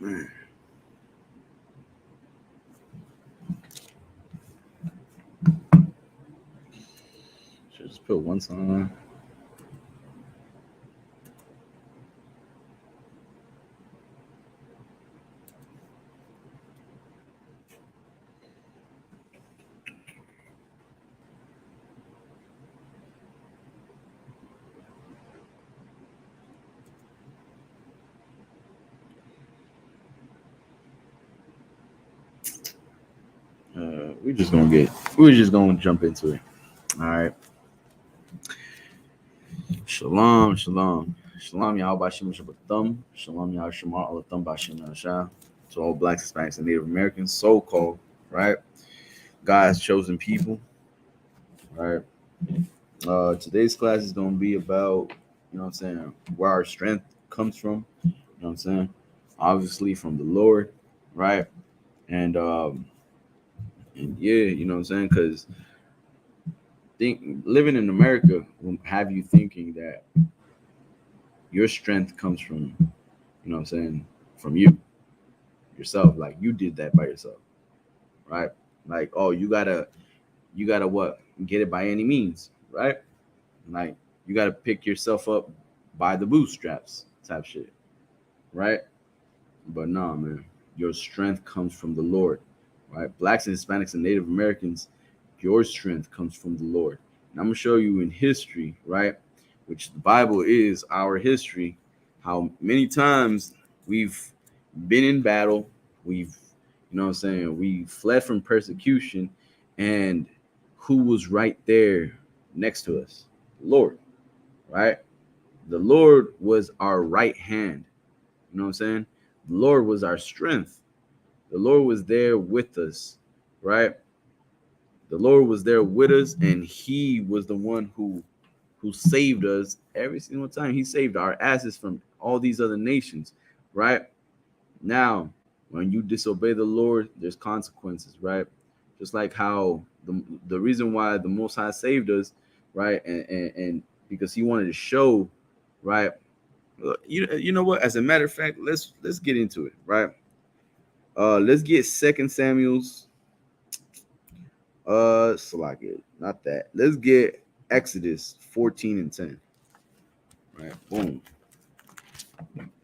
Man. Should just put one song on. We're just gonna jump into it. All right. Shalom, shalom. Shalom, y'all Bashim Shabbatam. Shalom, y'all Shamar Alatham Bashim Shah. To all blacks, Hispanics, and Native Americans, so called, right? God's chosen people, right? Today's class is gonna be about, what I'm saying, where our strength comes from, what I'm saying? Obviously from the Lord, right? And yeah, what I'm saying? Because living in America will have you thinking that your strength comes from, what I'm saying, from you yourself. Like you did that by yourself, right? Like, oh, you gotta what? Get it by any means, right? Like you gotta pick yourself up by the bootstraps type shit, right? But nah, man, your strength comes from the Lord, right? Blacks and Hispanics and Native Americans, your strength comes from the Lord. And I'm gonna show you in history, right? Which the Bible is our history, how many times we've been in battle, we've, what I'm saying, we fled from persecution, and who was right there next to us? The Lord, right? The Lord was our right hand. You know what I'm saying? The Lord was our strength. The Lord was there with us, right? The Lord was there with us, and He was the one who saved us every single time. He saved our asses from all these other nations, right? Now, when you disobey the Lord, there's consequences, right? Just like how the reason why the Most High saved us, right? And because He wanted to show, right? You know what? As a matter of fact, let's get into it, right? Let's get Second Samuel's Salakia, not that. Let's get Exodus 14 and 10. Right, boom.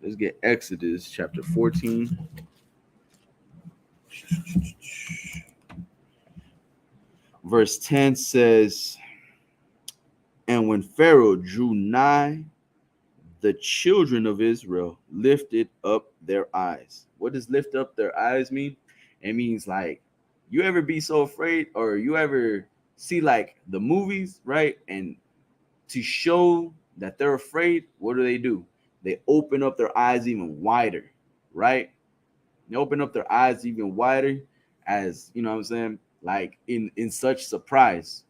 Let's get Exodus chapter 14. Verse 10 says, and when Pharaoh drew nigh, the children of Israel lifted up their eyes. What does lift up their eyes mean? It means like you ever be so afraid, or you ever see like the movies, right? And to show that they're afraid, what do? They open up their eyes even wider, right? They open up their eyes even wider, as you know what I'm saying, like in such surprise,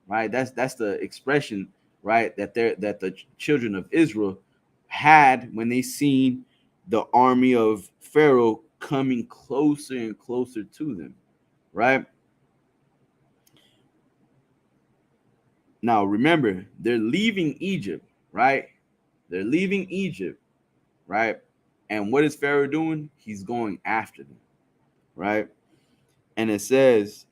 right? That's the expression, right? That the children of Israel had when they seen the army of Pharaoh coming closer and closer to them, right? Now remember, they're leaving Egypt, right? They're leaving Egypt, right? And what is Pharaoh doing? He's going after them, right? And it says,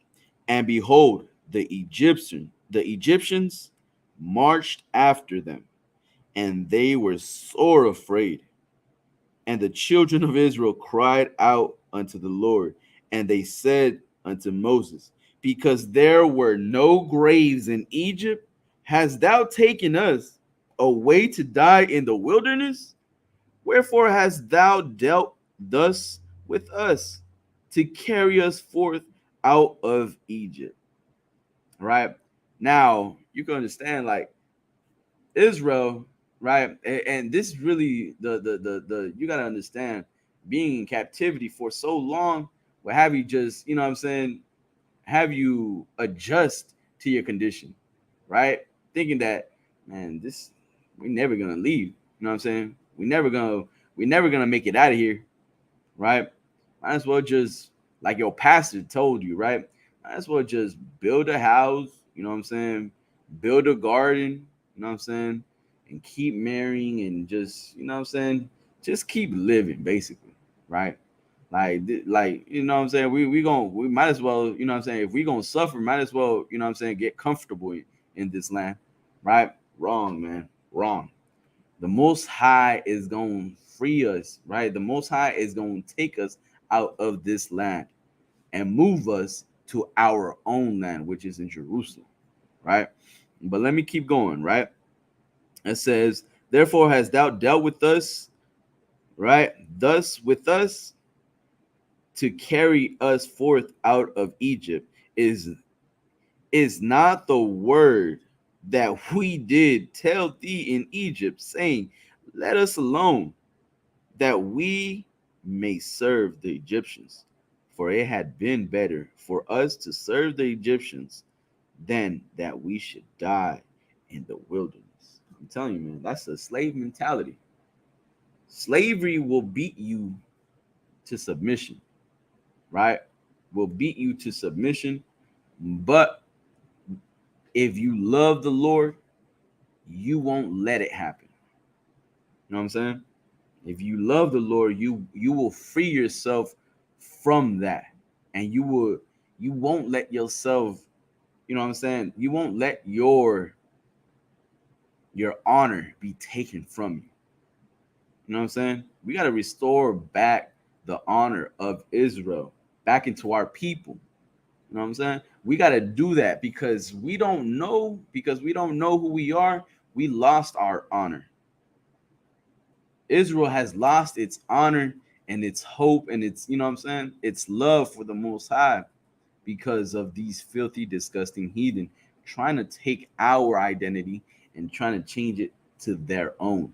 and behold, the Egyptians marched after them, and they were sore afraid. And the children of Israel cried out unto the Lord, and they said unto Moses, because there were no graves in Egypt, hast thou taken us away to die in the wilderness? Wherefore hast thou dealt thus with us, to carry us forth out of Egypt? Right? Now, you can understand, like, Israel, right? And this is really the you gotta understand, being in captivity for so long will have you just, you know what I'm saying, have you adjust to your condition, right? Thinking that, man, this we're never gonna leave. You know what I'm saying? We're never gonna make it out of here, right? Might as well just, like your pastor told you, right? Might as well just build a house, you know what I'm saying? Build a garden, you know what I'm saying? And keep marrying, and just, you know what I'm saying? Just keep living, basically, right? Like you know what I'm saying, we might as well, you know what I'm saying, if we gonna suffer, might as well, you know what I'm saying, get comfortable in this land, right? Wrong, man, wrong. The Most High is gonna free us, right? The Most High is gonna take us out of this land and move us to our own land, which is in Jerusalem, right? But let me keep going, right? It says, therefore hast thou dealt with us, right? Thus with us to carry us forth out of Egypt is not the word that we did tell thee in Egypt, saying, let us alone, that we may serve the Egyptians. For it had been better for us to serve the Egyptians than that we should die in the wilderness. I'm telling you, man, that's a slave mentality. Slavery will beat you to submission, right? Will beat you to submission. But if you love the Lord, you won't let it happen. You know what I'm saying? If you love the Lord, you will free yourself from that. And you won't let yourself, you know what I'm saying? You won't let your honor be taken from you. You know what I'm saying? We got to restore back the honor of Israel back into our people. You know what I'm saying? We got to do that because we don't know who we are. We lost our honor. Israel has lost its honor and its hope and its, you know what I'm saying, its love for the Most High because of these filthy, disgusting heathen trying to take our identity and trying to change it to their own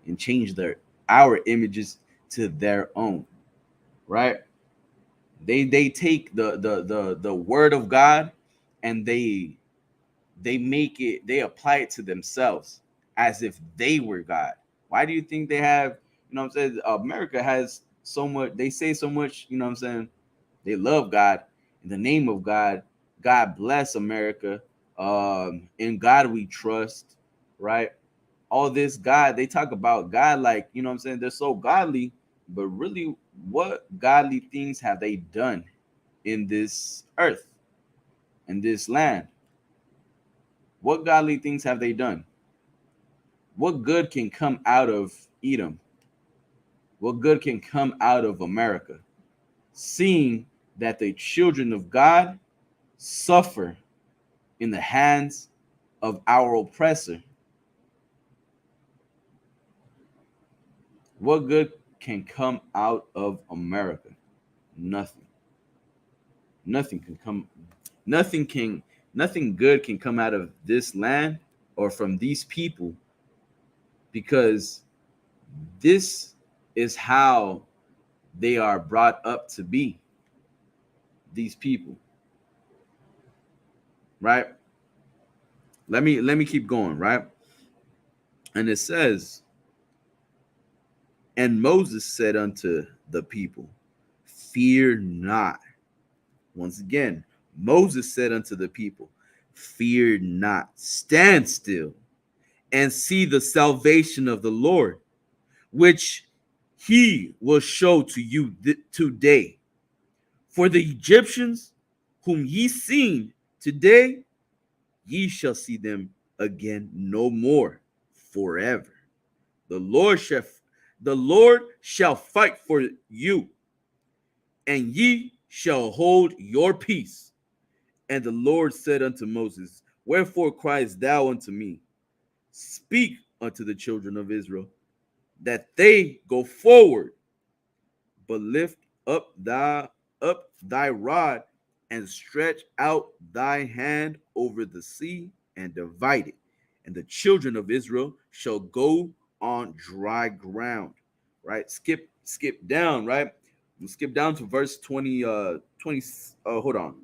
and change our images to their own, right? They take the word of God and they apply it to themselves as if they were God. Why do you think they have, you know what I'm saying? America has so much, they say so much, you know what I'm saying? They love God in the name of God. God bless America. In God we trust, right? All this God, they talk about God like, you know what I'm saying? They're so godly, but really, what godly things have they done in this earth, in this land? What godly things have they done? What good can come out of Edom? What good can come out of America? Seeing that the children of God suffer in the hands of our oppressor. What good can come out of America? Nothing. Nothing can come, nothing can, nothing good can come out of this land or from these people because this is how they are brought up to be, these people, right? Let me keep going, right? And it says, and Moses said unto the people, fear not. Once again, Moses said unto the people, fear not, stand still and see the salvation of the Lord, which he will show to you today. For the Egyptians whom ye seen today, ye shall see them again no more forever. The Lord shall the Lord shall fight for you, and ye shall hold your peace. And the Lord said unto Moses, wherefore criest thou unto me? Speak unto the children of Israel, that they go forward, but lift up thy rod and stretch out thy hand over the sea and divide it, and the children of Israel shall go on dry ground. Right? Skip down, right? We'll skip down to verse 20 20 hold on.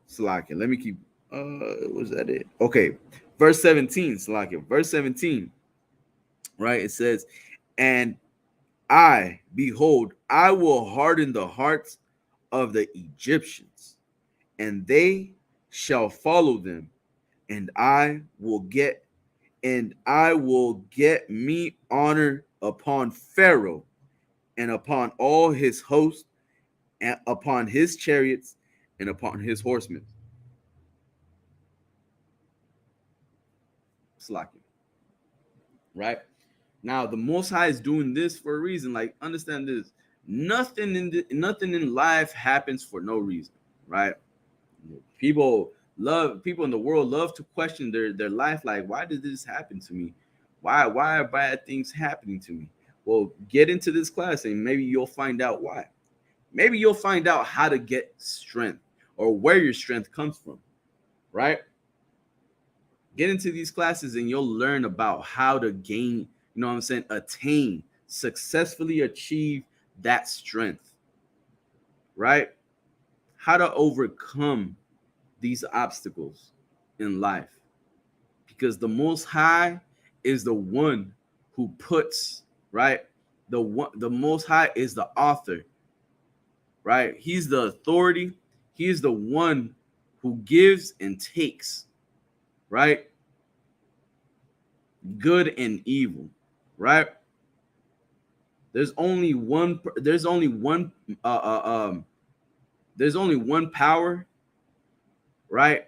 Slacken. Let me keep was that it? Okay. Verse 17, Slacken. Verse 17, right? It says, and behold, I will harden the hearts of the Egyptians, and they shall follow them, and I will get me honor upon Pharaoh and upon all his host and upon his chariots and upon his horsemen. Slack you, right? Now the Most High is doing this for a reason. Like, understand this: nothing in life happens for no reason, right? People in the world love to question their life. Like, why did this happen to me? Why are bad things happening to me? Well, get into this class and maybe you'll find out why. Maybe you'll find out how to get strength or where your strength comes from, right? Get into these classes and you'll learn about how to gain, you know what I'm saying, attain, successfully achieve that strength, right? How to overcome these obstacles in life. Because the Most High is the one who puts, right? The Most High is the author, right? He's the authority. He is the one who gives and takes, right? Good and evil, right? There's only one. There's only one. There's only one power, right?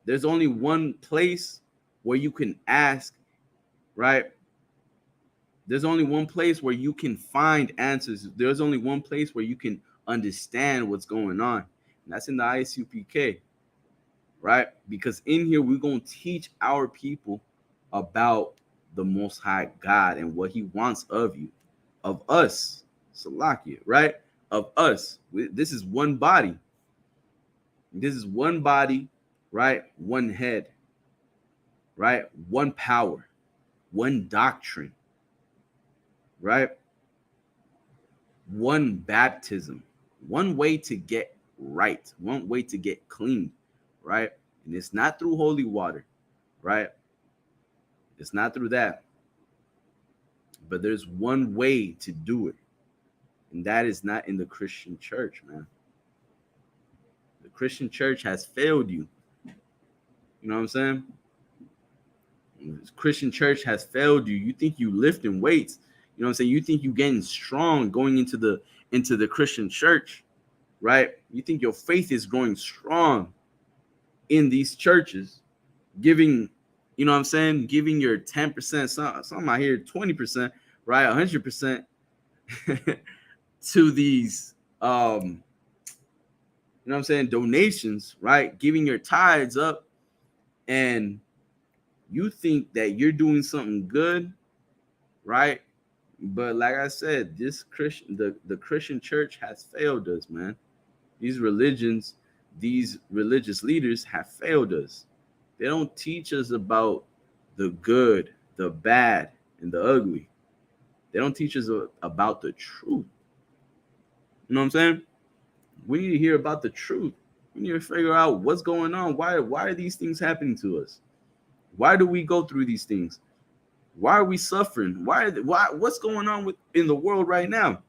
There's only one place where you can ask, right? There's only one place where you can find answers. There's only one place where you can understand what's going on. And that's in the ISUPK, right? Because in here, we're going to teach our people about the Most High God and what he wants of you, of us, Salakia, right? Of us. This is one body. This is one body, right? One head, right? One power, one doctrine, right? One baptism, one way to get right, one way to get clean, right? And it's not through holy water, right? It's not through that. But there's one way to do it. And that is not in the Christian church, man. The Christian church has failed you. You know what I'm saying? The Christian church has failed you. You think you lifting weights. You know what I'm saying? You think you getting strong going into the Christian church, right? You think your faith is growing strong in these churches, giving, you know what I'm saying, giving your 10%, some out here 20%, right? 100% to these you know what I'm saying, donations, right? Giving your tithes up, and you think that you're doing something good, right? But like I said, this the Christian church has failed us, man. These religions, these religious leaders have failed us. They don't teach us about the good, the bad, and the ugly. They don't teach us about the truth. You know what I'm saying? We need to hear about the truth. We need to figure out what's going on. Why are these things happening to us? Why do we go through these things? Why are we suffering? What's going on in the world right now?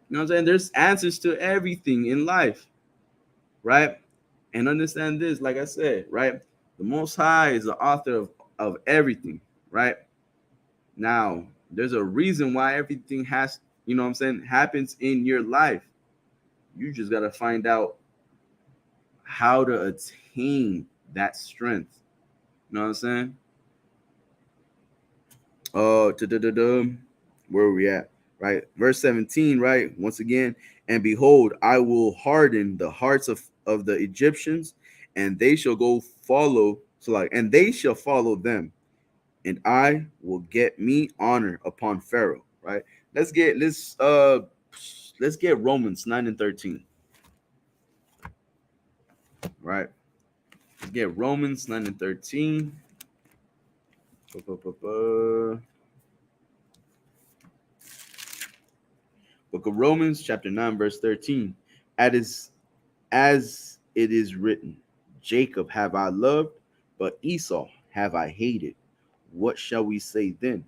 You know what I'm saying? There's answers to everything in life, right? And understand this, like I said, right? The Most High is the author of everything, right? Now, there's a reason why everything has, you know what I'm saying, happens in your life. You just got to find out how to attain that strength. You know what I'm saying? Where are we at? Right, verse 17, right? Once again, and behold, I will harden the hearts of the Egyptians, and they shall go follow, and they shall follow them, and I will get me honor upon Pharaoh. Right? Let's get Romans 9 and 13. Right? Let's get Romans 9 and 13. Book of Romans, chapter 9, verse 13. As it is written, Jacob have I loved, but Esau have I hated. What shall we say then?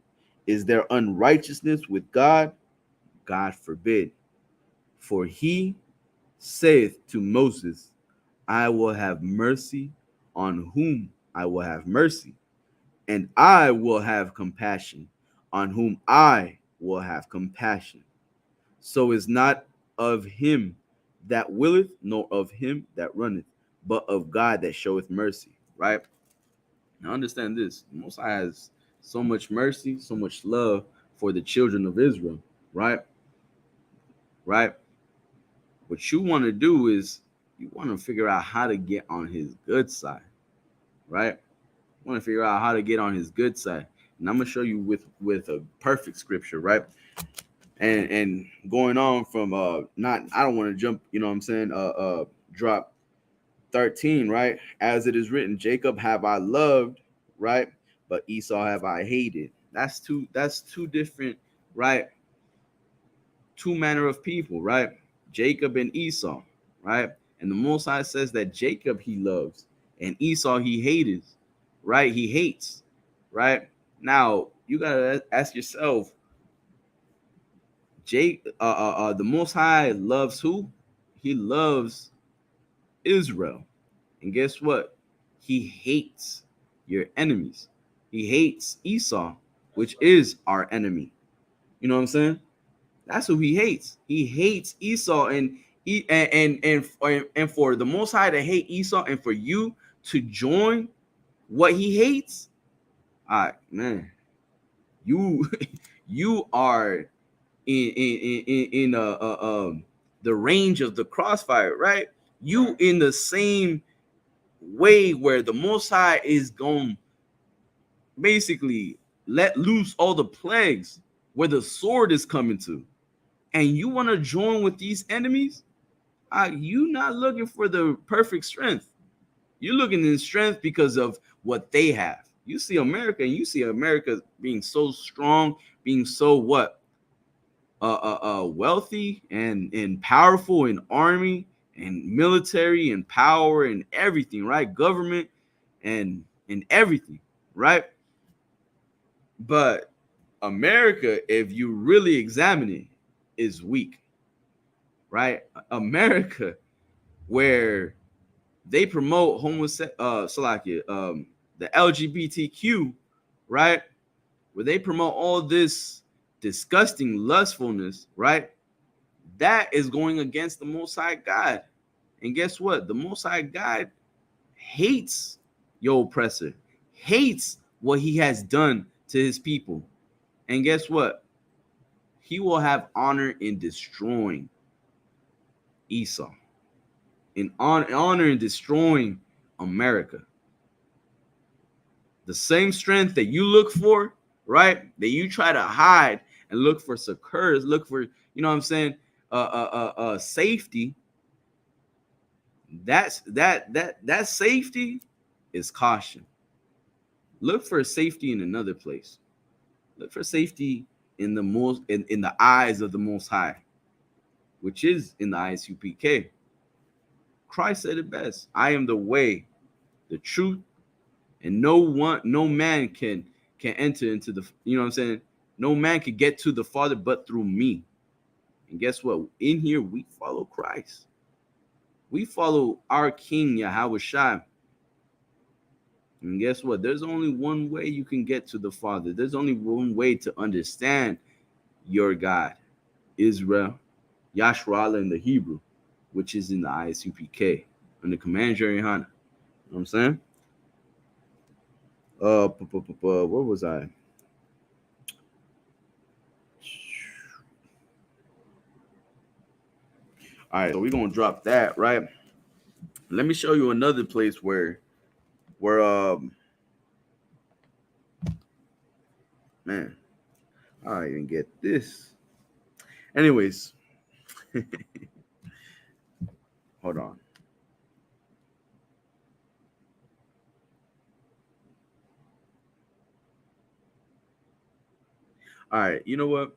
Is there unrighteousness with God? God forbid. For he saith to Moses, I will have mercy on whom I will have mercy, and I will have compassion on whom I will have compassion. So is not of him that willeth, nor of him that runneth, but of God that showeth mercy. Right? Now understand this. The Most High has so much mercy, so much love for the children of Israel. Right? Right? What you want to do is you want to figure out how to get on his good side. Right? You want to figure out how to get on his good side. And I'm gonna show you with a perfect scripture, right? And going on from not I don't want to jump, you know what I'm saying, drop 13, right? As it is written, Jacob have I loved, right? But Esau have I hated. That's two different, right? Two manner of people, right? Jacob and Esau, right? And the Most High says that Jacob he loves and Esau he hated, right? He hates, right? Now you gotta ask yourself, the Most High loves who? He loves Israel. And guess what? He hates your enemies. He hates Esau, which is our enemy. You know what I'm saying? That's who he hates. He hates Esau, and for the Most High to hate Esau, and for you to join what he hates, all right, man, you you are in the range of the crossfire, right? You in the same way where the Most High is going basically let loose all the plagues where the sword is coming to, and you want to join with these enemies. You not looking for the perfect strength. You're looking in strength because of what they have. You see America, and you see America being so strong, being so what wealthy and powerful in army and military and power and everything, right? Government and everything, right? But America, if you really examine it, is weak, right? America, where they promote the LGBTQ, right? Where they promote all this disgusting lustfulness, right? That is going against the Most High God. And guess what? The Most High God hates your oppressor, hates what he has done to his people. And guess what? He will have honor in destroying Esau, in honor in destroying America. The same strength that you look for, right? That you try to hide and look for succors, look for, you know what I'm saying, safety. That safety is caution. Look for safety in another place. Look for safety in the eyes of the Most High, which is in the ISUPK. Christ said it best: I am the way, the truth, and no man can enter into the, you know what I'm saying, no man can get to the Father but through me. And guess what? In here we follow Christ. We follow our King Yahweh Shai. And guess what? There's only one way you can get to the Father. There's only one way to understand your God, Israel, Yashua in the Hebrew, which is in the ISUPK, in the Command Jerry Hana. You know what I'm saying? Where was I? All right, so we're gonna drop that, right? Let me show you another place where man, I don't even get this. Anyways, hold on. All right, you know what?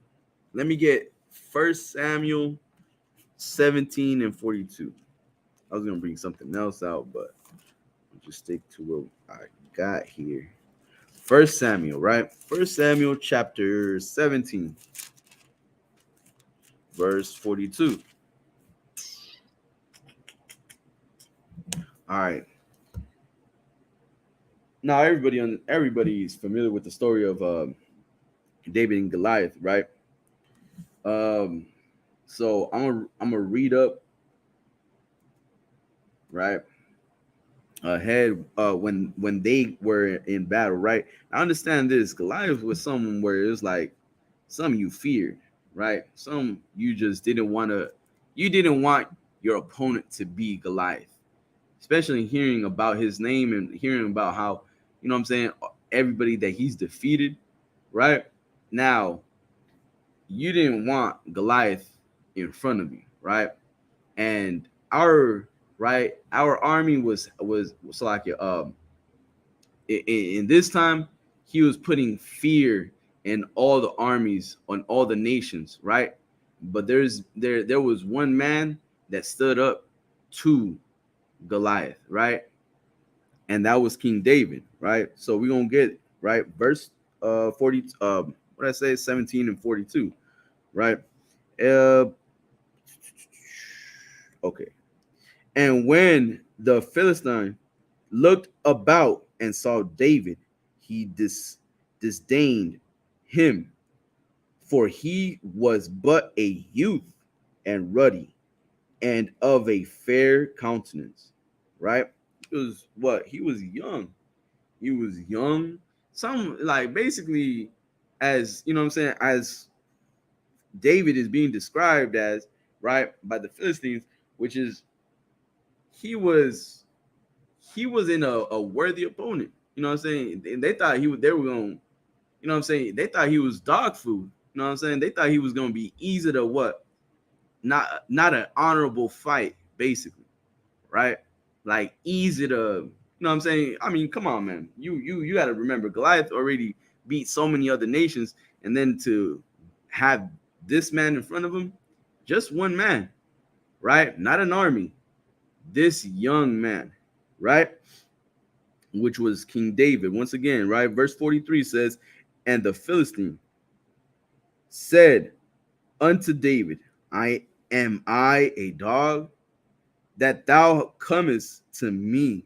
Let me get 1 Samuel 17 and 42. I was gonna bring something else out, but I'll just stick to what I got here. 1 Samuel, right? 1 Samuel chapter 17, verse 42. All right. Now everybody is familiar with the story of David and Goliath, right? Um, so I'm gonna read up right ahead when they were in battle, right? I understand this. Goliath was someone where it was like some you feared, right? Some you just didn't want to. You didn't want your opponent to be Goliath, especially hearing about his name and hearing about how, you know what I'm saying, everybody that he's defeated, right? Now, you didn't want Goliath in front of you, right? And our army was like in this time he was putting fear in all the armies on all the nations, right? But there was one man that stood up to Goliath, right? And that was King David, right? So we're gonna get right verse 40 what did I say, 17 and 42, right? uh okay. And when the Philistine looked about and saw David, he disdained him, for he was but a youth and ruddy and of a fair countenance, right? It was what? He was young. He was young. Some like basically, as you know what I'm saying, as David is being described as, right, by the Philistines, which is he was he was in a worthy opponent. You know what I'm saying? And they thought they were going, you know what I'm saying? They thought he was dog food. You know what I'm saying? They thought he was going to be easy to what? Not an honorable fight, basically, right? Like easy to, you know what I'm saying? I mean, come on, man. You got to remember Goliath already beat so many other nations, and then to have this man in front of him, just one man, right? Not an army. This young man, right? Which was King David. Once again, right? Verse 43 says, and the Philistine said unto David, I a dog that thou comest to me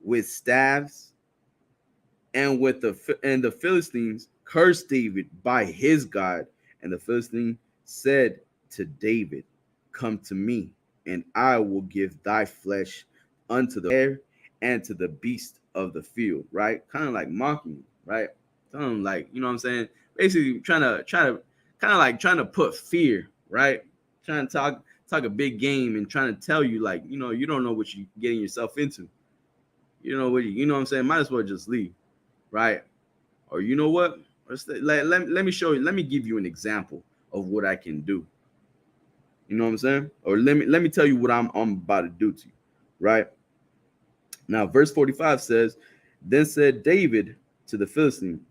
with staves? And the Philistines cursed David by his God. And the Philistine said to David, come to me, and I will give thy flesh unto the bear and to the beast of the field. Right? Kind of like mocking, right? Telling like, you know what I'm saying? Basically trying to put fear, right? Trying to talk a big game and trying to tell you like, you don't know what you're getting yourself into. You know what I'm saying? Might as well just leave, right? Or you know what? Let me show you. Let me give you an example of what I can do. You know what I'm saying? Or let me tell you what I'm about to do to you, right? Now, verse 45 says, then said David to the Philistine,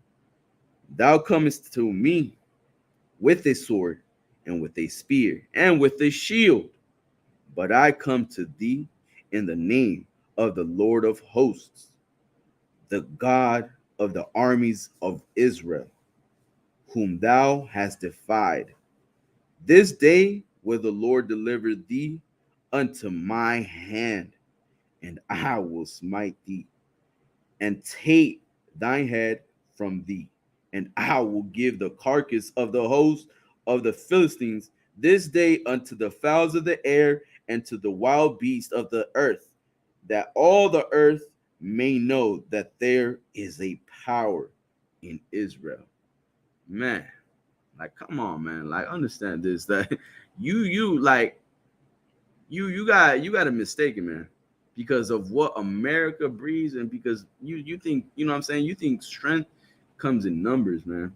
thou comest to me with a sword and with a spear and with a shield, but I come to thee in the name of the Lord of hosts, the God of the armies of Israel, whom thou hast defied. This day will the Lord deliver thee unto my hand, and I will smite thee, and take thine head from thee, and I will give the carcass of the host of the Philistines this day unto the fowls of the air and to the wild beasts of the earth, that all the earth may know that there is a power in Israel. Man, like come on, man. Like understand this that you like you got a mistaken, man, because of what America breeds, and because you think, you know what I'm saying, you think strength comes in numbers, man.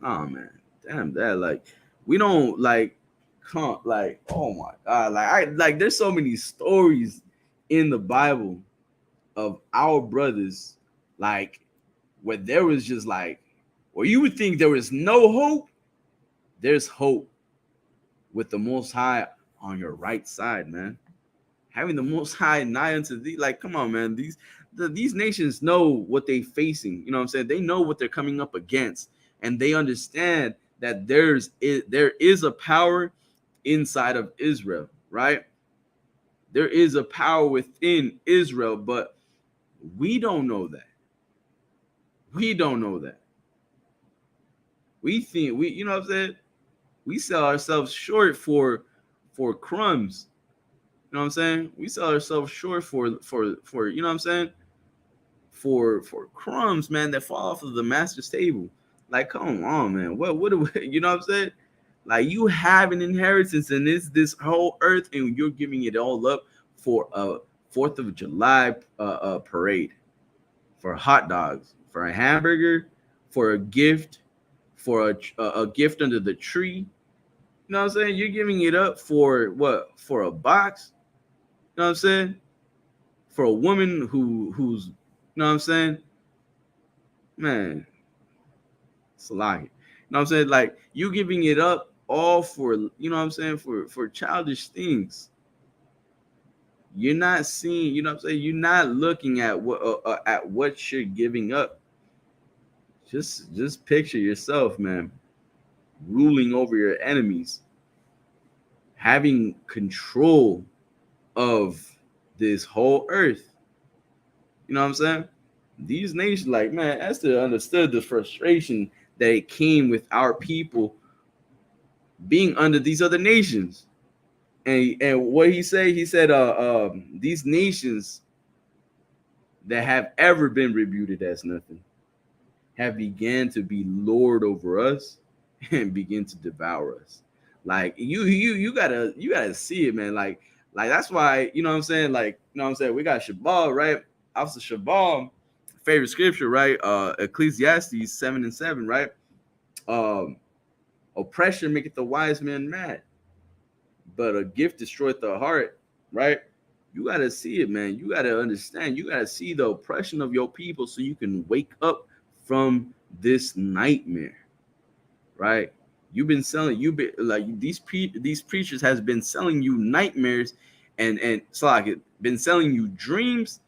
Oh man, damn that. Like we don't like come like, oh my god, like I like there's so many stories in the Bible of our brothers, like where there was just like, where you would think there was no hope. There's hope with the Most High on your right side, man. Having the Most High nigh unto thee, like, come on, man. These nations know what they facing. You know what I'm saying? They know what they're coming up against, and they understand that there is a power inside of Israel, right? There is a power within Israel, but we don't know that. We don't know that. We think we, you know what I'm saying? We sell ourselves short for crumbs. You know what I'm saying? We sell ourselves short for you know what I'm saying? For crumbs, man, that fall off of the master's table. Like, come on, man. What do we, you know what I'm saying? Like, you have an inheritance in this whole earth, and you're giving it all up for a Fourth of July parade, for hot dogs, for a hamburger, for a gift, for a gift under the tree. You know what I'm saying? You're giving it up for what? For a box? You know what I'm saying? For a woman who's, you know what I'm saying? Man, it's a lie. You know what I'm saying? Like, you giving it up all for, you know what I'm saying, for childish things. You're not seeing, you know what I'm saying? You're not looking at what you're giving up. Just picture yourself, man, ruling over your enemies, having control of this whole earth. You know what I'm saying? These nations, like, man, Esther understood the frustration that it came with our people being under these other nations. And what he said, these nations that have ever been reputed as nothing have began to be lord over us and begin to devour us. Like, you gotta see it, man. Like that's why, you know what I'm saying? Like, you know what I'm saying? We got Shabbat, right? After Shabbat, favorite scripture, right? Ecclesiastes 7:7, right? Um, oppression maketh the wise man mad, but a gift destroyeth the heart, right? You gotta see it, man. You gotta understand. You gotta see the oppression of your people so you can wake up from this nightmare, right? You've been like these preachers has been selling you nightmares, and it's like it been selling you dreams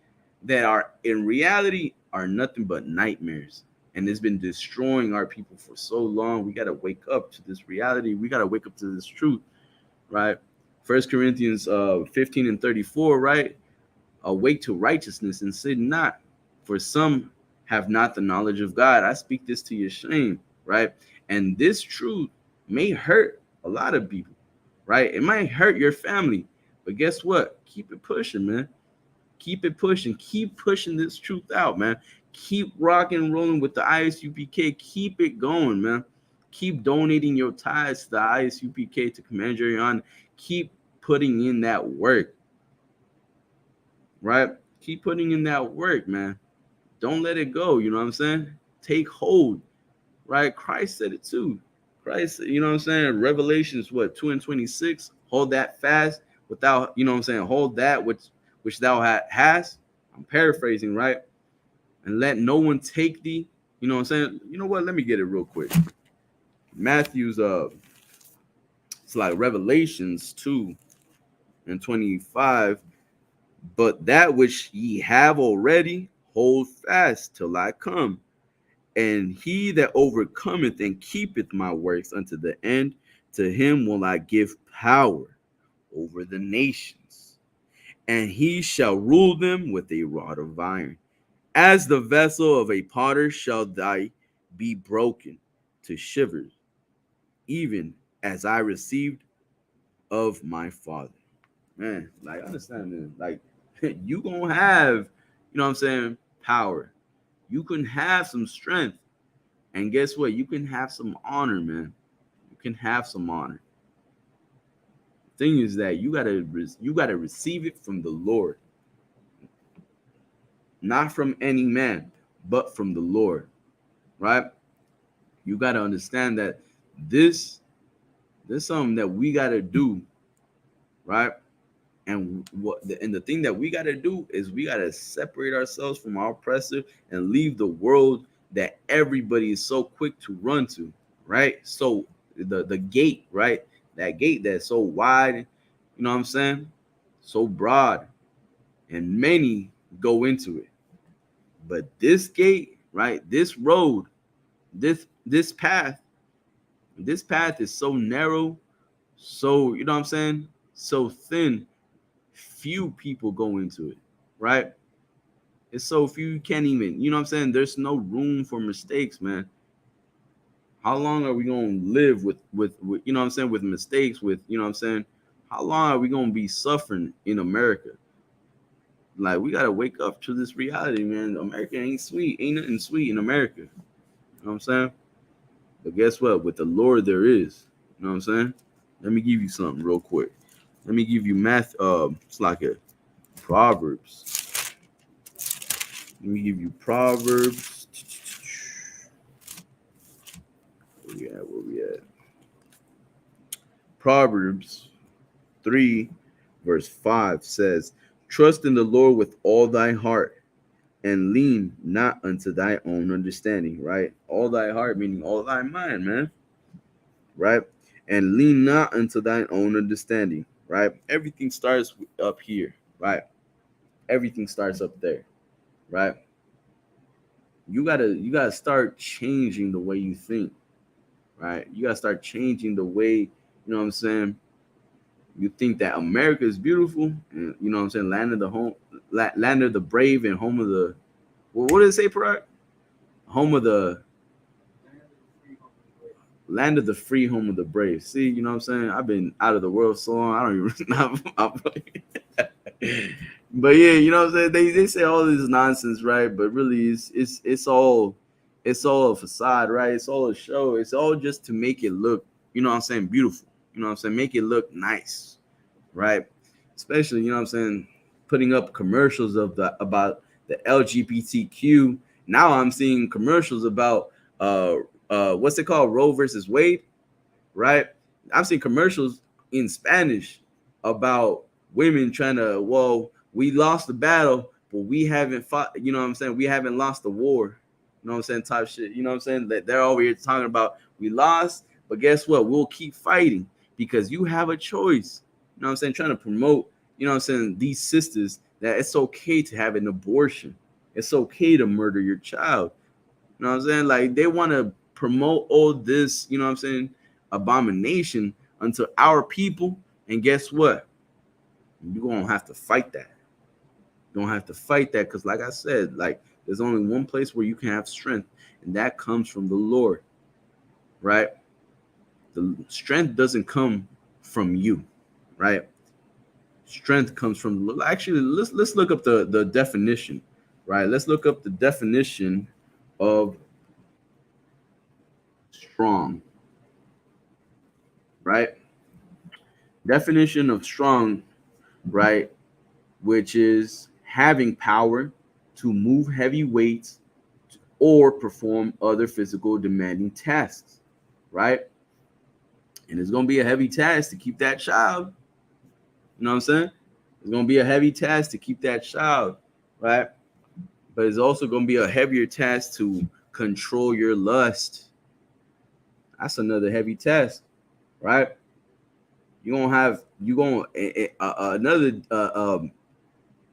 that are in reality are nothing but nightmares. And it's been destroying our people for so long. We gotta wake up to this reality. We gotta wake up to this truth, right? First Corinthians 15:34, right? Awake to righteousness and sin not, for some have not the knowledge of God. I speak this to your shame, right? And this truth may hurt a lot of people, right? It might hurt your family, but guess what? Keep it pushing, man. Keep it pushing. Keep pushing this truth out, man. Keep rocking and rolling with the ISUPK. Keep it going, man. Keep donating your tithes to the ISUPK to Command Your Honor. Keep putting in that work, right? Keep putting in that work, man. Don't let it go. You know what I'm saying? Take hold, right? Christ said it too. Christ, you know what I'm saying? Revelations, what, 2:26? Hold that fast without, you know what I'm saying? Hold that which thou hast. I'm paraphrasing, right? And let no one take thee. You know what I'm saying? You know what? Let me get it real quick. Matthew's, it's like Revelations 2:25. But that which ye have already, hold fast till I come. And he that overcometh and keepeth my works unto the end, to him will I give power over the nations, and he shall rule them with a rod of iron. As the vessel of a potter shall thy be broken to shivers, even as I received of my Father. Man, like, understand, man. Like, you gonna have, you know what I'm saying, power. You can have some strength. And guess what? You can have some honor, man. You can have some honor. The thing is that you gotta receive it from the Lord, not from any man, but from the Lord, right? You gotta understand that this is something that we gotta do, right? And the thing that we gotta do is we gotta separate ourselves from our oppressor and leave the world that everybody is so quick to run to, right? So the gate, right? That gate that's so wide, you know what I'm saying? So broad, and many go into it. But this gate, right? This road, this path is so narrow, so, you know what I'm saying? So thin, few people go into it, right? It's so few, you can't even, you know what I'm saying? There's no room for mistakes, man. How long are we gonna live with you know what I'm saying, with mistakes, with, you know what I'm saying? How long are we gonna be suffering in America? Like, we gotta wake up to this reality, man. America ain't sweet, ain't nothing sweet in America. You know what I'm saying? But guess what? With the Lord there is. You know what I'm saying? Let me give you something real quick. Let me give you math. It's like a Proverbs. Let me give you Proverbs. Where we at? Where we at? Proverbs 3, verse 5 says, "Trust in the Lord with all thy heart, and lean not unto thy own understanding." Right? All thy heart, meaning all thy mind, man. Right? And lean not unto thine own understanding. Right? Everything starts up here. Right? Everything starts up there. Right? You gotta start changing the way you think. Right? You gotta start changing the way, you know what I'm saying, you think that America is beautiful, and, you know what I'm saying, land of the brave, and home of the, well, what did it say, Parag? Home of the land of the free, home of the brave. See, you know what I'm saying? I've been out of the world so long, I don't even know. But yeah, you know what I'm saying? They say all this nonsense, right? But really, it's all a facade, right? It's all a show. It's all just to make it look, you know what I'm saying, beautiful. You know what I'm saying? Make it look nice, right? Especially, you know what I'm saying, putting up commercials about the LGBTQ. Now I'm seeing commercials about what's it called, Roe versus Wade, right? I've seen commercials in Spanish about women trying to, well, we lost the battle, but we haven't fought, you know what I'm saying? We haven't lost the war. You know what I'm saying? Type shit. You know what I'm saying? That they're over here talking about we lost, but guess what? We'll keep fighting because you have a choice. You know what I'm saying? Trying to promote, you know what I'm saying, these sisters, that it's okay to have an abortion. It's okay to murder your child. You know what I'm saying? Like, they want to promote all this, you know what I'm saying, abomination unto our people. And guess what? You're going to have to fight that. You're going to have to fight that because, like I said, like, there's only one place where you can have strength, and that comes from the Lord, right? The strength doesn't come from you, right? Strength comes from the Lord. Actually, let's look up the definition, right? Let's look up the definition of strong, right? Definition of strong, right? Which is having power to move heavy weights or perform other physical demanding tasks, right? And it's going to be a heavy task to keep that child. You know what I'm saying? It's going to be a heavy task to keep that child, right? But it's also going to be a heavier task to control your lust. That's another heavy task, right? Another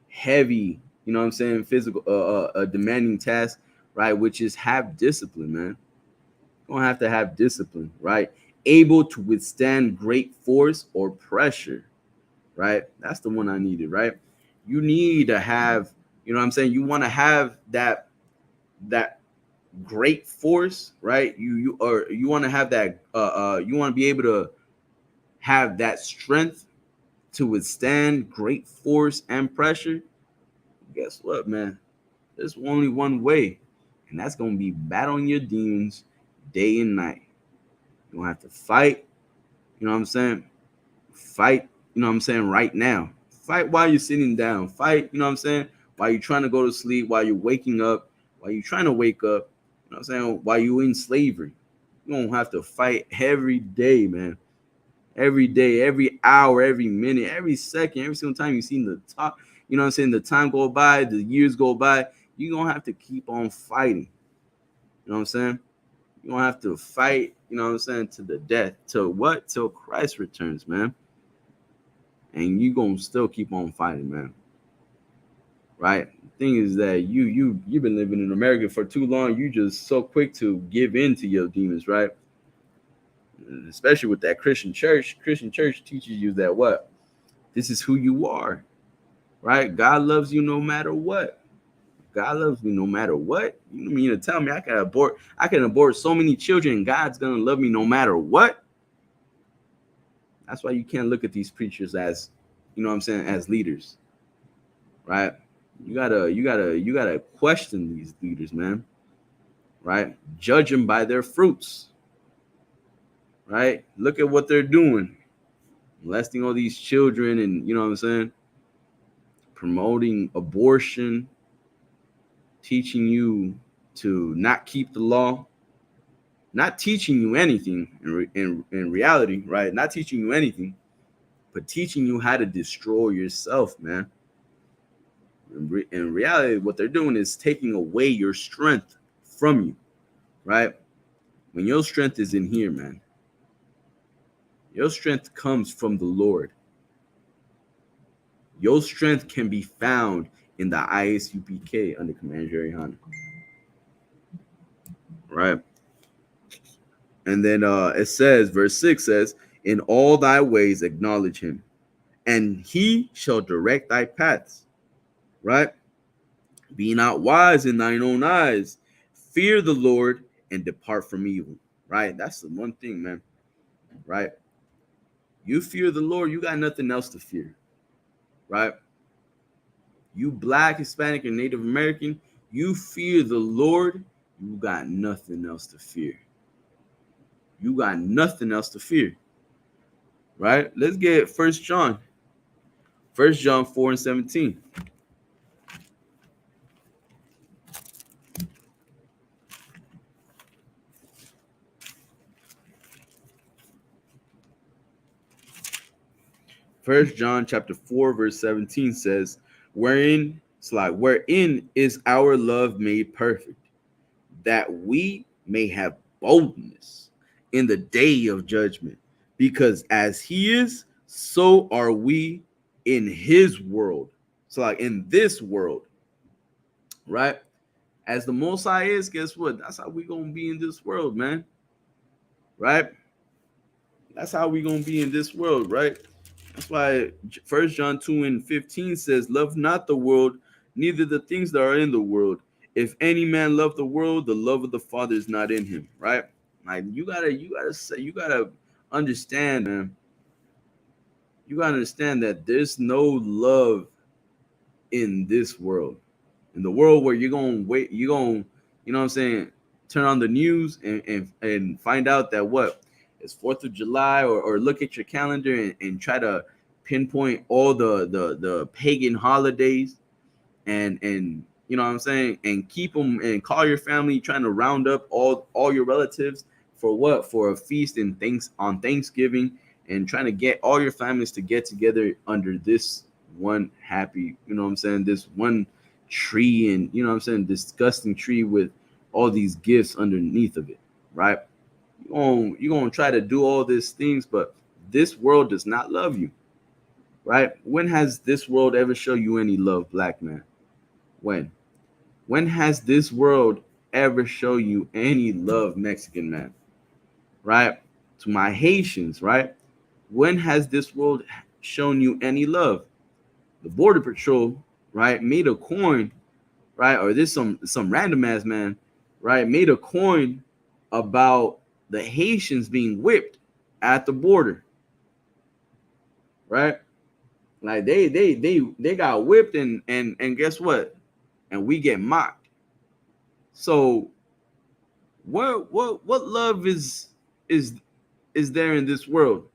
heavy, you know what I'm saying, physical, demanding task, right? Which is have discipline, man. You're gonna have to have discipline, right? Able to withstand great force or pressure, right? That's the one I needed, right? You need to have, you know what I'm saying, you want to have that great force, right? You want to have that you want to be able to have that strength to withstand great force and pressure. Guess what, man? There's only one way, and that's gonna be battling your demons day and night. You're gonna have to fight, you know what I'm saying? Fight, you know what I'm saying, right now. Fight while you're sitting down. Fight, you know what I'm saying, while you're trying to go to sleep, while you're waking up, while you're trying to wake up, you know what I'm saying, while you're in slavery. You're gonna have to fight every day, man. Every day, every hour, every minute, every second, every single time you see the top, you know what I'm saying, the time go by, the years go by, you're gonna have to keep on fighting. You know what I'm saying? You're gonna have to fight, you know what I'm saying, to the death. Till what? Till Christ returns, man. And you're gonna still keep on fighting, man. Right? The thing is that you've been living in America for too long. You just so quick to give in to your demons, right? Especially with that Christian church. Christian church teaches you that what? This is who you are, right? God loves you no matter what. God loves me no matter what. You mean to tell me I can abort so many children and God's gonna love me no matter what? That's why you can't look at these preachers as, you know what I'm saying, as leaders, right? You gotta question these leaders, man, right? Judge them by their fruits, right? Look at what they're doing, molesting all these children, and you know what I'm saying, promoting abortion, teaching you to not keep the law, not teaching you anything in reality, right? Not teaching you anything, but teaching you how to destroy yourself, man. In reality, what they're doing is taking away your strength from you, right? When your strength is in here, man, your strength comes from the Lord. Your strength can be found in the ISUPK under Commander Jerry Hunter, right? And then it says, verse 6 says, in all thy ways acknowledge him, and he shall direct thy paths, right? Be not wise in thine own eyes. Fear the Lord and depart from evil, right? That's the one thing, man, right? You fear the Lord, you got nothing else to fear, right? You Black, Hispanic, and Native American, you fear the Lord, you got nothing else to fear. You got nothing else to fear, right? Let's get 1 John 4:17. 1 John chapter 4, verse 17 says, wherein is our love made perfect, that we may have boldness in the day of judgment, because as he is, so are we in his world. So like in this world, right? As the Most High is, guess what? That's how we gonna be in this world, man. Right? That's how we gonna be in this world, right? That's why 1 John 2:15 says, love not the world, neither the things that are in the world. If any man love the world, the love of the Father is not in him, right? Like you gotta understand, man. You gotta understand that there's no love in this world. In the world where you're gonna wait, you know what I'm saying, turn on the news and find out that what it's 4th of July, or look at your calendar and try to pinpoint all the pagan holidays and you know what I'm saying, and keep them and call your family, trying to round up all your relatives for what? For a feast on Thanksgiving, and trying to get all your families to get together under this one happy, you know what I'm saying, this one tree, and you know what I'm saying, disgusting tree with all these gifts underneath of it, right? You're gonna try to do all these things, but this world does not love you, right? When has this world ever shown you any love, Black man? When has this world ever shown you any love, Mexican man? Right? To my Haitians, right? When has this world shown you any love? The Border Patrol, right, made a coin, right? Or this some random ass man, right, made a coin about the Haitians being whipped at the border, right? Like they got whipped, and guess what? And we get mocked. So what love is there in this world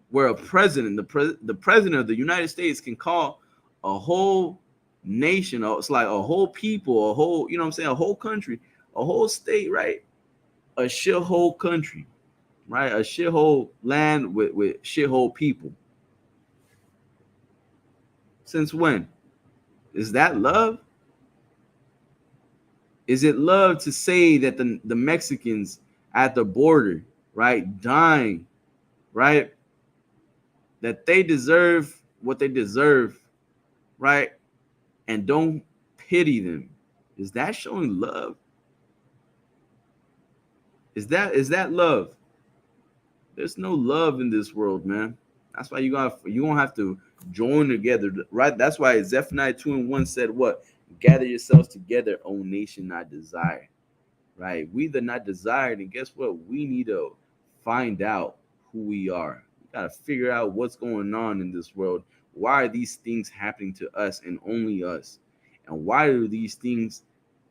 where a president, the president of the United States, can call a whole nation, or it's like a whole people, a whole, you know what I'm saying, a whole country, a whole state, right? A shithole country, right? A shithole land with shithole people. Since when? Is that love? Is it love to say that the Mexicans at the border, right, dying, right, that they deserve what they deserve, right, and don't pity them? Is that showing love? Is that love? There's no love in this world, man. That's why you're gonna have to join together, right? That's why Zephaniah 2:1 said what? Gather yourselves together, O nation not desired. Right? We the not desired, and guess what? We need to find out who we are. We gotta figure out what's going on in this world. Why are these things happening to us and only us? And why do these things?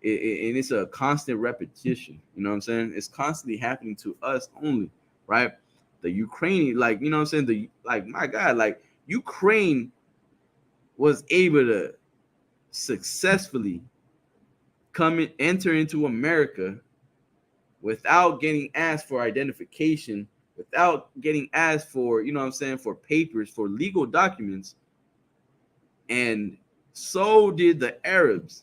And it's a constant repetition. You know what I'm saying? It's constantly happening to us only, right? The Ukrainian, like you know what I'm saying? The like my God, like Ukraine was able to successfully come and enter into America without getting asked for identification, without getting asked for, you know what I'm saying, for papers, for legal documents. And so did the Arabs.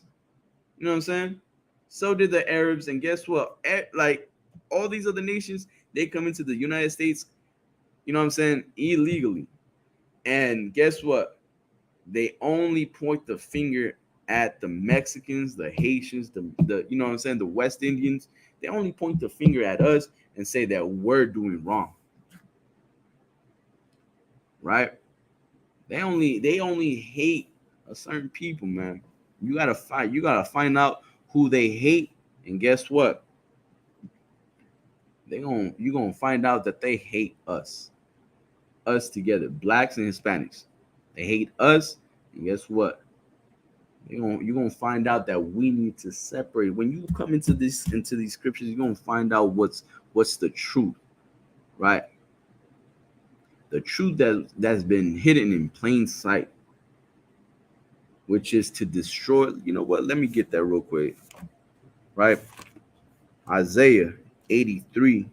You know what I'm saying? So did the Arabs. And guess what? Like all these other nations, they come into the United States, you know what I'm saying, illegally. And guess what? They only point the finger at the Mexicans, the Haitians, the you know what I'm saying, the West Indians. They only point the finger at us and say that we're doing wrong. Right? They only hate a certain people, man. You gotta find out who they hate, and guess what? You're gonna find out that they hate us. Us together, blacks and Hispanics. They hate us, and guess what? You're gonna find out that we need to separate. When you come into these scriptures, you're gonna find out what's the truth, right? The truth that's been hidden in plain sight, which is to destroy. You know what? Let me get that real quick, right? Isaiah 83,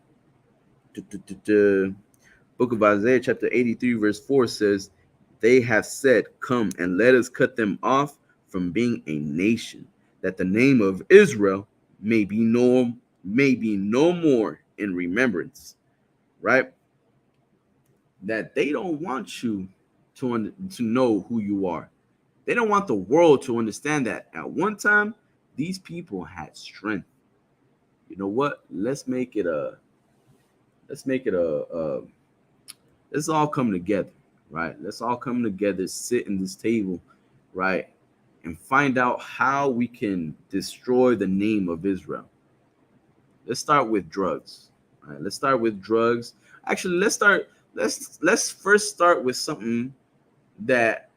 book of Isaiah, chapter 83, verse 4 says, "They have said, 'Come and let us cut them off from being a nation, that the name of Israel may be no more in remembrance,'" right? That they don't want you to know who you are. They don't want the world to understand that at one time these people had strength. You know what? Let's let's all come together, right? Let's all come together, sit in this table, right? And find out how we can destroy the name of Israel. Let's start with drugs. Right? Let's start with drugs. Actually, let's first start with something that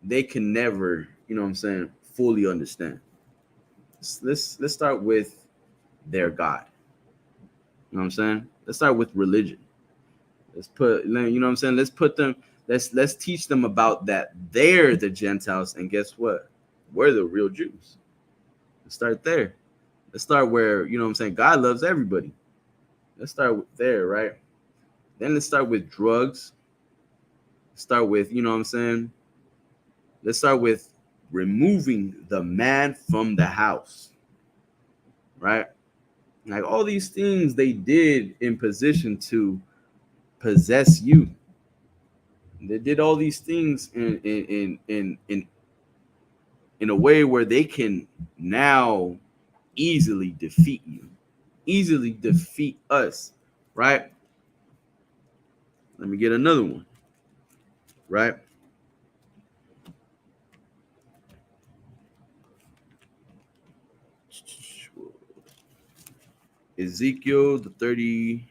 they can never, you know what I'm saying, fully understand. Let's start with their God. You know what I'm saying? Let's start with religion. You know what I'm saying? Let's teach them about that they're the Gentiles, and guess what? We're the real Jews. Let's start there. Let's start where, you know what I'm saying, God loves everybody. Let's start there, right? Then let's start with drugs. Start with, you know what I'm saying? Let's start with removing the man from the house, right? Like all these things they did in position to possess you. They did all these things in a way where they can now easily defeat you, easily defeat us, right? Let me get another one, right? Ezekiel the 30.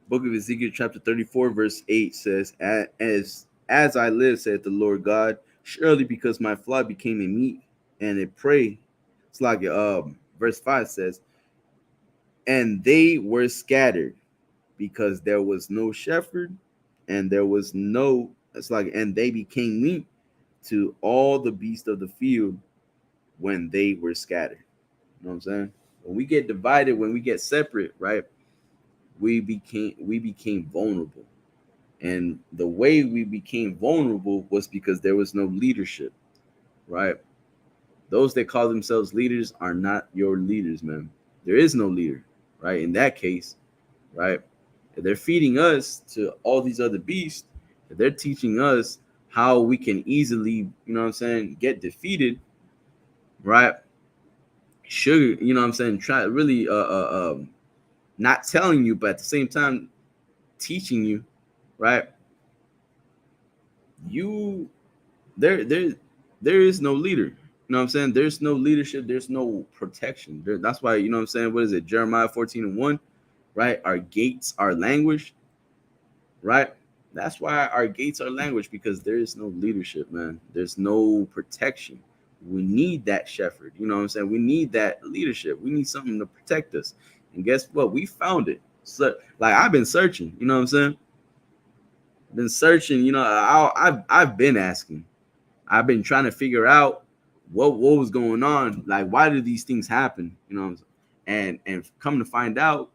Book of Ezekiel, chapter 34, verse 8 says, as I live, saith the Lord God, surely because my flock became a meat and a prey. It's like verse 5 says, and they were scattered because there was no shepherd, and there was no, it's like, and they became meat to all the beasts of the field when they were scattered. You know what I'm saying? When we get divided, when we get separate, right? We became vulnerable. And the way we became vulnerable was because there was no leadership, right? Those that call themselves leaders are not your leaders, man. There is no leader, right? In that case, right? If they're feeding us to all these other beasts, if they're teaching us how we can easily, you know what I'm saying, get defeated, right? Sugar, you know what I'm saying, try really not telling you, but at the same time teaching you, right? You there is no leader. You know what I'm saying? There's no leadership, there's no protection. That's why, you know what I'm saying, what is it? Jeremiah 14:1, right? Our gates are language, right? That's why our gates are language, because there is no leadership, man. There's no protection. We need that shepherd. You know what I'm saying? We need that leadership. We need something to protect us. And guess what? We found it. So, like, I've been searching. You know what I'm saying? Been searching. You know, I've been asking. I've been trying to figure out what was going on. Like, why did these things happen? You know what I'm saying? And come to find out,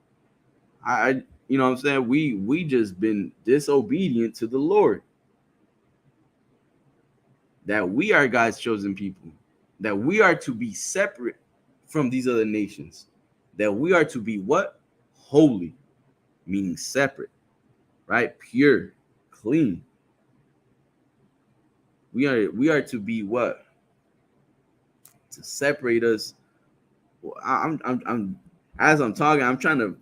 I you know what I'm saying, we just been disobedient to the Lord. That we are God's chosen people. That we are to be separate from these other nations. That we are to be what? Holy, meaning separate, right? Pure, clean. We are to be what? To separate us. I'm as I'm talking, I'm trying to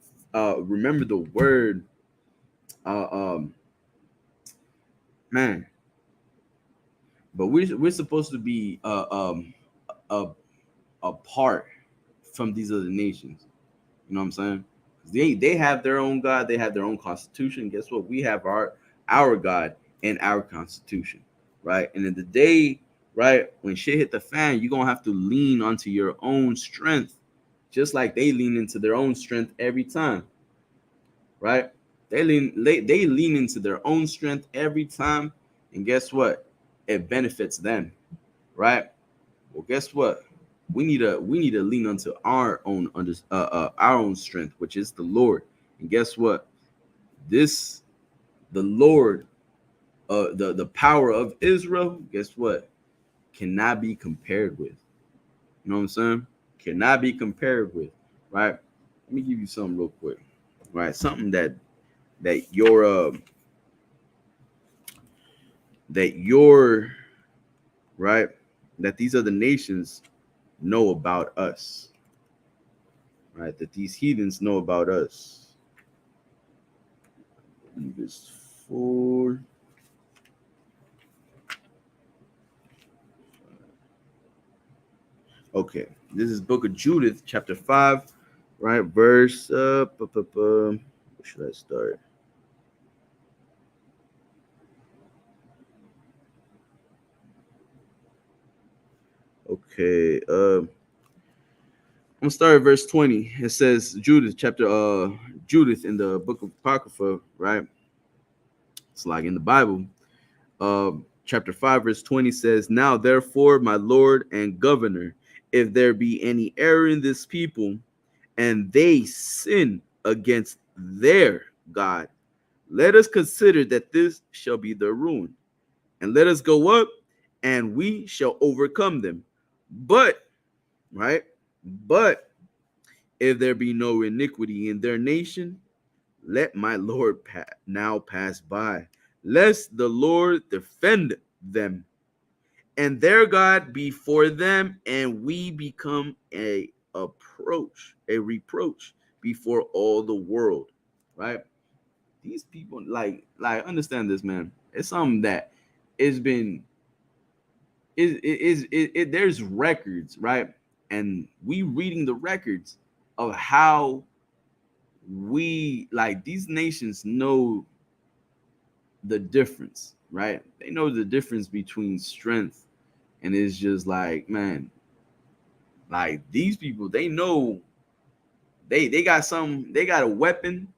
remember the word. Man, but we're supposed to be uh apart from these other nations. You know what I'm saying? They have their own God, they have their own constitution. Guess what? We have our God and our constitution, right? And in the day, right, when shit hit the fan, you're gonna have to lean onto your own strength, just like they lean into their own strength every time, right? They lean into their own strength every time, and guess what? It benefits them, right? Well, guess what? We need to lean onto our own strength, which is the Lord. And guess what? This the Lord, the power of Israel. Guess what? Cannot be compared with. You know what I'm saying? Cannot be compared with. Right? Let me give you something real quick. Right? Something that your right, that these other nations know about us, right? That these heathens know about us. I believe it's 4. Okay, this is Book of Judith, chapter 5, right? Verse where should I start? Okay, I'm gonna start at verse 20. It says Judith, Judith in the book of Apocrypha, right? It's like in the Bible. Chapter 5, verse 20 says, Now therefore, my Lord and Governor, if there be any error in this people, and they sin against their God, let us consider that this shall be their ruin. And let us go up, and we shall overcome them. But, right? But if there be no iniquity in their nation, let my Lord now pass by, lest the Lord defend them, and their God be for them, and we become a reproach before all the world. Right? These people, like understand this, man. It's something that it's been there's records, right? And we reading the records of how we, like, these nations know the difference, right? They know the difference between strength, and it's just like, man, like these people, they know they got they got a weapon,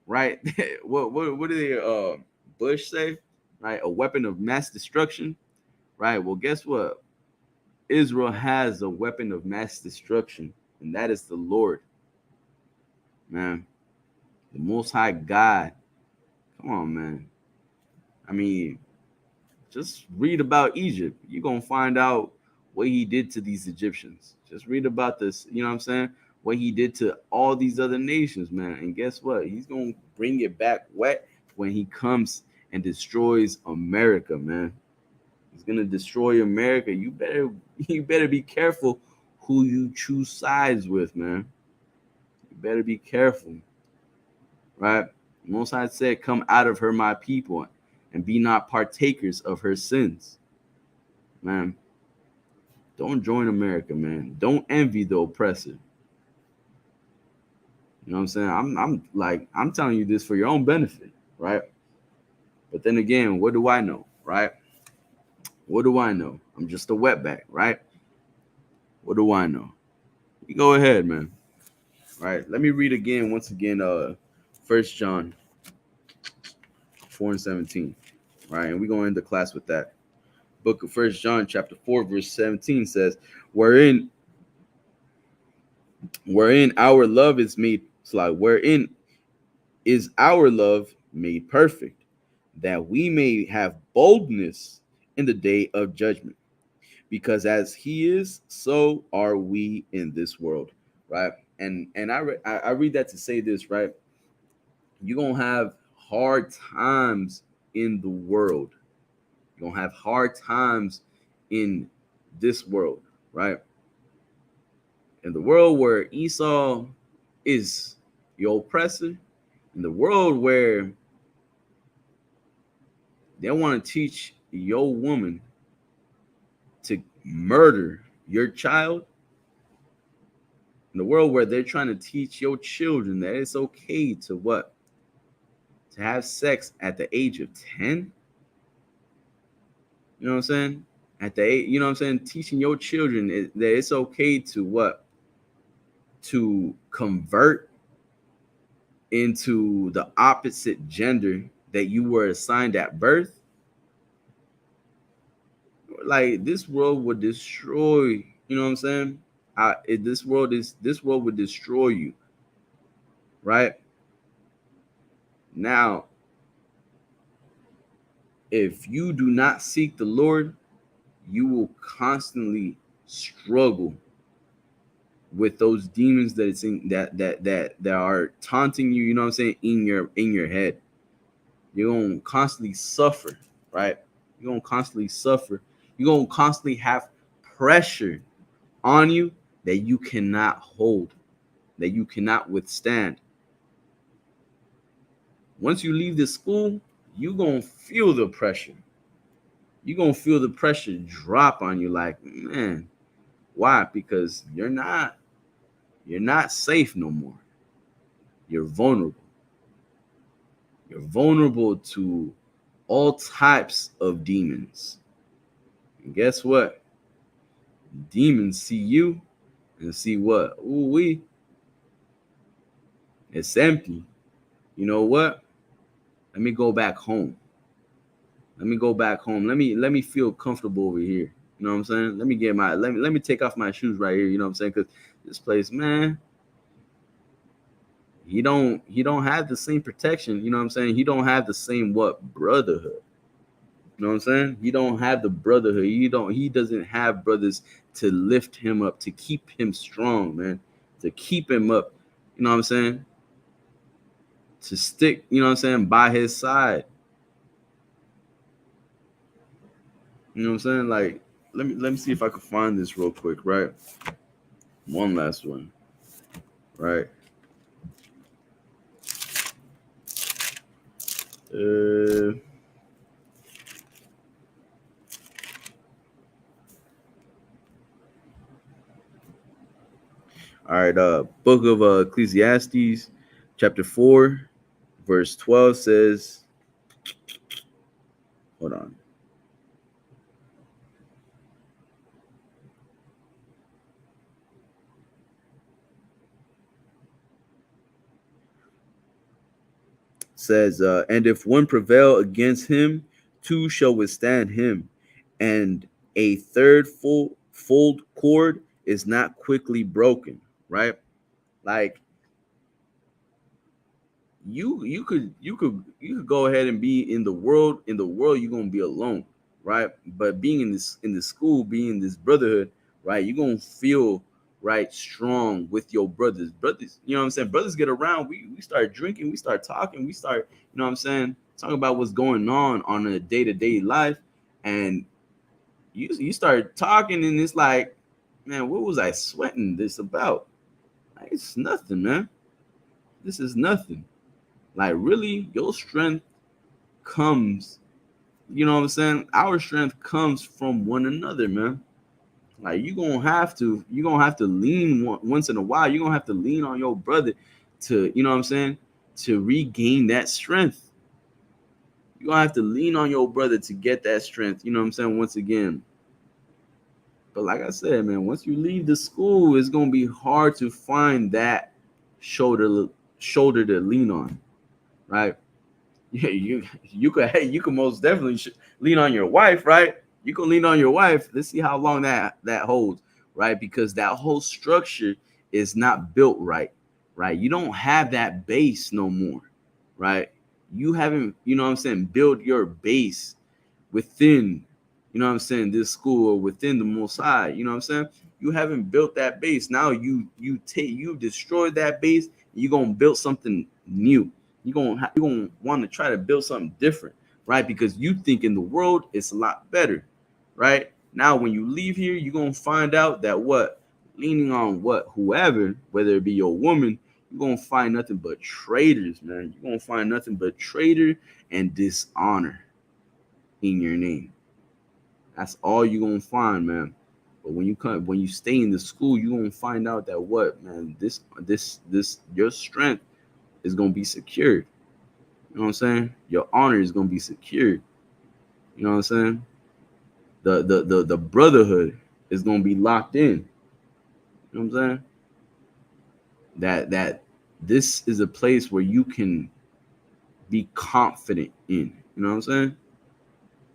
right? What do they Bush say? Right? A weapon of mass destruction, right? Well, guess what? Israel has a weapon of mass destruction, and that is the Lord, man. The Most High God. Come on, man. I mean, just read about Egypt. You're going to find out what he did to these Egyptians. Just read about this, you know what I'm saying? What he did to all these other nations, man. And guess what? He's going to bring it back wet when he comes and destroys America, man. It's gonna destroy America. You better be careful who you choose sides with, man. You better be careful, right? Most High said, "Come out of her, my people, and be not partakers of her sins." Man, don't join America, man. Don't envy the oppressor. You know what I'm saying? I'm telling you this for your own benefit, right? But then again, what do I know, right? What do I know? I'm just a wetback, right? What do I know? You go ahead, man. All right, let me read again, once again, 1 John 4:17. Right, and we're going to end the class with that. Book of 1 John chapter 4 verse 17 says, wherein our love is made, wherein is our love made perfect, that we may have boldness in the day of judgment, because as he is, so are we in this world. Right, and I read that to say this, right? You're gonna have hard times in the world. You're gonna have hard times in this world, right? In the world where Esau is your oppressor, in the world where they want to teach your woman to murder your child, in the world where they're trying to teach your children that it's okay to what? To have sex at the age of 10? You know what I'm saying? At the age, you know what I'm saying? Teaching your children that it's okay to what? To convert into the opposite gender that you were assigned at birth. Like, this world would destroy, you know what I'm saying? This world would destroy you, right? Now, if you do not seek the Lord, you will constantly struggle with those demons that it's in, that are taunting you, you know what I'm saying, in your head. You're gonna constantly suffer, right? You're gonna constantly suffer. You're gonna constantly have pressure on you that you cannot hold, that you cannot withstand. Once you leave the school, you're gonna feel the pressure. You're gonna feel the pressure drop on you, like, man, why? Because you're not safe no more. You're vulnerable. You're vulnerable to all types of demons. And guess what? Demons see you and see what? Ooh, it's empty. You know what? Let me go back home. Let me feel comfortable over here. You know what I'm saying? Let me take off my shoes right here. You know what I'm saying? Because this place, man, he don't have the same protection. You know what I'm saying? He don't have the same brotherhood. You know what I'm saying? He don't have the brotherhood. He doesn't have brothers to lift him up, to keep him strong, man, to keep him up. You know what I'm saying? To stick, you know what I'm saying, by his side. You know what I'm saying? Like, let me see if I can find this real quick, right? One last one. Right. All right, book of Ecclesiastes, chapter 4, verse 12 says, hold on. Says, and if one prevail against him, two shall withstand him, and a third fold cord is not quickly broken. Right? Like, you could go ahead and be in the world. In the world, you're gonna be alone, right? But being in the school, being in this brotherhood, right, you're gonna feel right strong with your brothers. You know what I'm saying? Brothers get around. We start drinking, we start talking, we start, you know what I'm saying, talking about what's going on a day-to-day life. And you start talking, and it's like, man, what was I sweating this about? Like, it's nothing, man. This is nothing. Like, really, your strength comes, you know what I'm saying? Our strength comes from one another, man. Like, you're gonna have to lean once in a while. You're gonna have to lean on your brother to, you know what I'm saying, to regain that strength. You're gonna have to lean on your brother to get that strength, you know what I'm saying, once again. But like I said, man, once you leave the school, it's gonna be hard to find that shoulder shoulder to lean on, right? Yeah, you could most definitely lean on your wife, right? You can lean on your wife. Let's see how long that holds, right? Because that whole structure is not built right, right? You don't have that base no more, right? You haven't, you know what I'm saying, build your base within, you know what I'm saying, this school or within the Most High. You know what I'm saying? You haven't built that base. Now you destroyed that base. You're gonna build something new. You're gonna want to try to build something different, right? Because you think in the world it's a lot better, right? Now when you leave here, you're gonna find out that what leaning on what whoever, whether it be your woman, you're gonna find nothing but traitors, man. You're gonna find nothing but traitor and dishonor in your name. That's all you're gonna find, man. But when you stay in the school, you're gonna find out that what, man, this your strength is gonna be secured. You know what I'm saying? Your honor is gonna be secured. You know what I'm saying? The brotherhood is gonna be locked in. You know what I'm saying? That this is a place where you can be confident in. You know what I'm saying?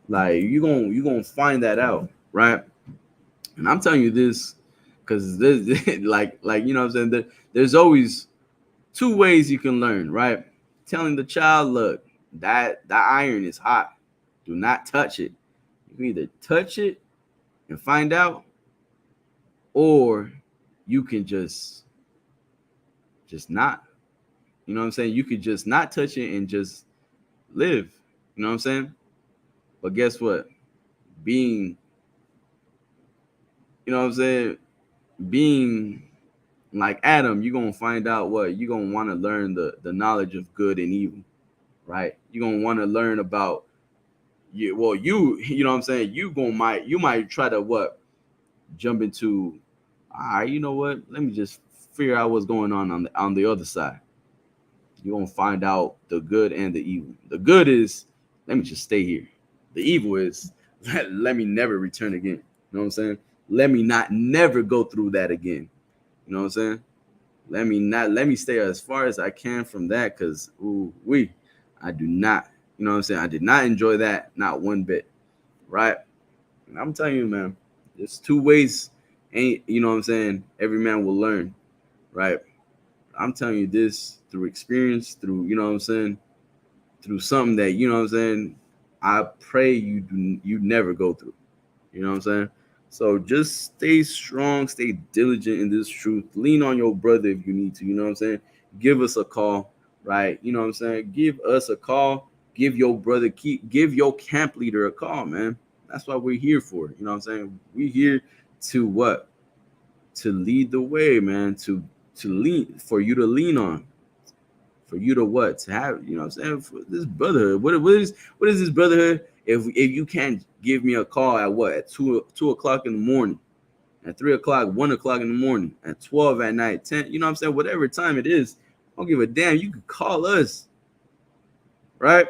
Like you gonna find that out, right? And I'm telling you this because this like you know what I'm saying. There's always two ways you can learn, right? Telling the child, look, that iron is hot. Do not touch it. You can either touch it and find out, or you can just not. You know what I'm saying? You could just not touch it and just live. You know what I'm saying? But guess what? Being, you know what I'm saying? Being like Adam, you're gonna find out what you're gonna want to learn the knowledge of good and evil, right? You're gonna want to learn about you know what I'm saying, you might try to what jump into, all right, you know what, let me just figure out what's going on the other side. You're gonna find out the good and the evil. The good is, let me just stay here. The evil is, let me never return again. You know what I'm saying? Let me not never go through that again. You know what I'm saying? Let me stay as far as I can from that, because I do not, you know what I'm saying? I did not enjoy that, not one bit. Right? And I'm telling you, man, there's two ways, ain't, you know what I'm saying, every man will learn, right? I'm telling you this through experience, through, you know what I'm saying, through something that, you know what I'm saying, I pray you never go through. You know what I'm saying? So just stay strong, stay diligent in this truth. Lean on your brother if you need to. You know what I'm saying? Give us a call, right? You know what I'm saying? Give us a call. Give your brother, give your camp leader a call, man. That's what we're here for. You know what I'm saying? We're here to what? To lead the way, man. To lean, for you to lean on, for you to what? To have, you know what I'm saying? For this brotherhood. What is this brotherhood? If you can't give me a call at what? At 2 o'clock in the morning, at 3 o'clock, 1 o'clock in the morning, at 12 at night, 10, you know what I'm saying? Whatever time it is, I don't give a damn. You can call us, right?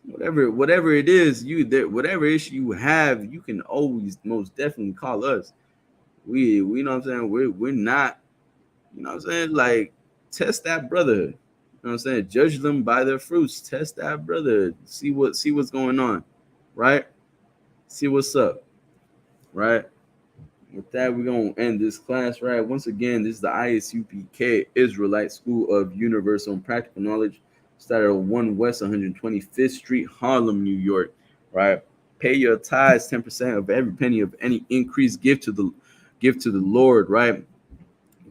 Whatever it is, whatever issue you have, you can always most definitely call us. We know what I'm saying? We're not, you know what I'm saying? Like, test that brotherhood. You know what I'm saying? Judge them by their fruits. Test that brotherhood. See what's going on, right? See what's up, right? With that, we're gonna end this class, right? Once again, this is the ISUPK Israelite School of Universal and Practical Knowledge, started on 1 West 125th Street, Harlem, New York, right? Pay your tithes, 10% of every penny of any increase. Give to the Lord, right?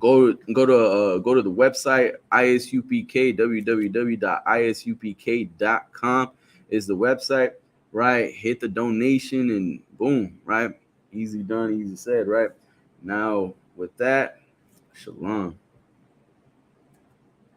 Go to the website ISUPK, www.isupk.com is the website. right? Hit the donation and boom, right? Easy done, easy said, right? Now with that, shalom.